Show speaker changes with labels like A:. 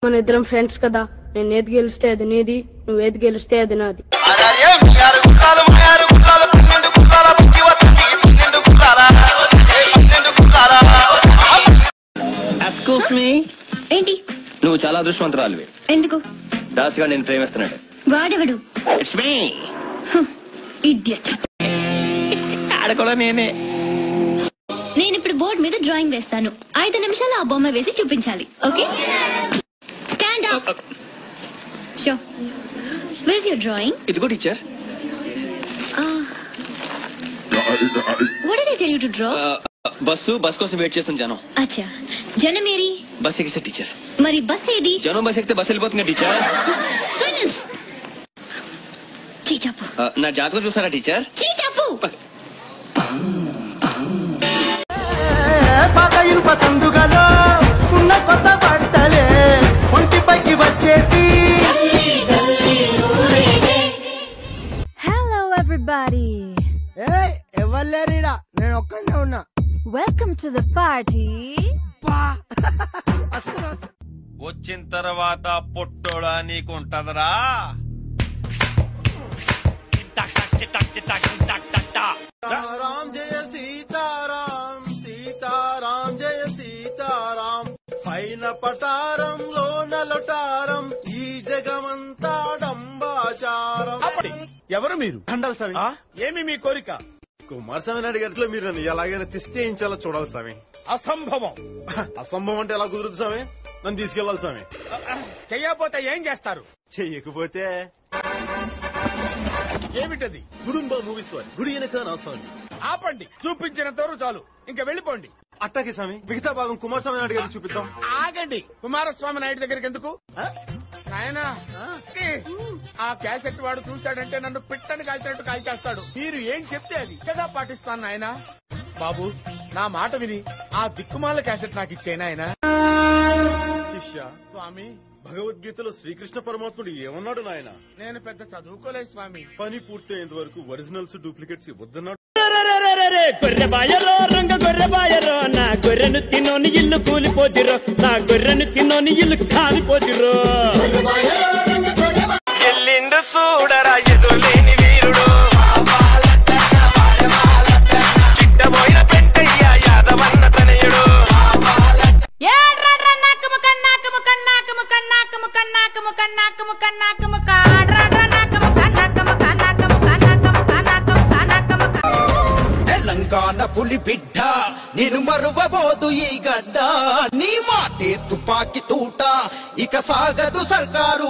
A: మన ఇద్దరం ఫ్రెండ్స్ కదా, నేను ఏది గెలిస్తే అది నీది, నువ్వు ఏది గెలిస్తే అది నాది.
B: ఏంటి?
C: నువ్వు చాలా అదృష్టవంతురాలివి.
B: ఎందుకు?
C: దాసుగా నేను ప్రేమిస్తున్నాడు.
B: వాడెవడు?
C: It's me
B: idiot.
C: ఆడకూడా నేనే.
B: నేను ఇప్పుడు బోర్డు మీద డ్రాయింగ్ వేస్తాను. 5 నిమిషాలు ఆ బొమ్మ వేసి చూపించాలి. Okay? Stand up. Show. Where is your drawing?
C: ఇదిగో teacher.
B: What did I tell you to draw?
C: Bus కోసం వెయిట్ చేస్తుంది జనం.
B: అచ్చా, జనం ఏరి?
C: బస్ ఎక్కిస్తే టీచర్.
B: మరి బస్ ఏది?
C: జనం బస్ ఎక్కితే బస్ వెళ్ళిపోతుంది టీచర్.
B: సైలెన్స్. చీచాపు.
C: నా జాతకం చూసారా టీచర్?
B: చీచాపు.
D: ఉన్న కొత్త బట్టలే ఒంటిపైకి వచ్చేసి.
E: Hello everybody.
D: ఎవరు లేరీడా, నేను ఒక్కనే ఉన్నా.
E: Welcome to the party.
F: వచ్చిన తర్వాత పొట్టోడా నీకుంటదరా.
D: రామ్ జయ సీతారాం, సీతారాం జయ సీతారాం. పైన పటారంలో నలటారం, ఈ జగమంతా డంబాచారం. ఎవరు మీరు? అండాలి స్వామి. ఏమి మీ కోరిక? కుమారస్వామి నాయుడు గారిలో మీరు నన్ను ఎలాగైనా తిష్టేయించాలో చూడాలి స్వామి. అసంభవం. అసంభవం అంటే ఎలా కుదురుతుంది స్వామి? నన్ను తీసుకెళ్లాలి స్వామి. చెయ్యకపోతే ఏం చేస్తారు? చెయ్యకపోతే ఏమిటది? గుడుంబ మూవీస్ వారి గుడి వెనక నా స్వామి. ఆపండి, చూపించినంత వరకు చాలు, ఇంకా వెళ్ళిపోండి. అట్టాకే స్వామి, మిగతా భాగం కుమారస్వామి నాయుడు గారికి చూపిద్దాం. ఆగండి, కుమారస్వామి నాయుడు దగ్గరికి ఎందుకు? నాయనా, ఆ క్యాసెట్ వాడు చూశాడంటే నన్ను పిట్టని కాల్చినట్టు కాల్చేస్తాడు. మీరు ఏం చెప్తే అది కదా పాటిస్తాను నాయనా. బాబు, నా మాట విని ఆ దిక్కుమాల క్యాసెట్ నాకు ఇచ్చేనా ఆయన. స్వామి, భగవద్గీతలో శ్రీకృష్ణ పరమాత్ముడు ఏమన్నాడు నాయన? నేను పెద్ద చదువుకోలేదు స్వామి. పని పూర్తయ్యేంత వరకు ఒరిజినల్స్ డూప్లికేట్స్ ఇవ్వద్దన్నాడు.
G: గొర్రె బాయరో రంగ గొర్రె బాయరో, నా గొర్రెను తినోని ఇల్లు కూలిపోతిరో, నా గొర్రెను తినోని ఇల్లు కాలిపోతిరో.
F: ఎల్లిండు చూడరా ఎదులేని వీరుడు, చిట్టబోయిన పెంటయ్య యాదవన్న తనయుడు.
D: తెలంగాణ పులి బిడ్డ, నేను మరువబోదు ఈ గడ్డ. నీ మాటే తుపాకి తూట, ఇక సాగదు సర్కారు.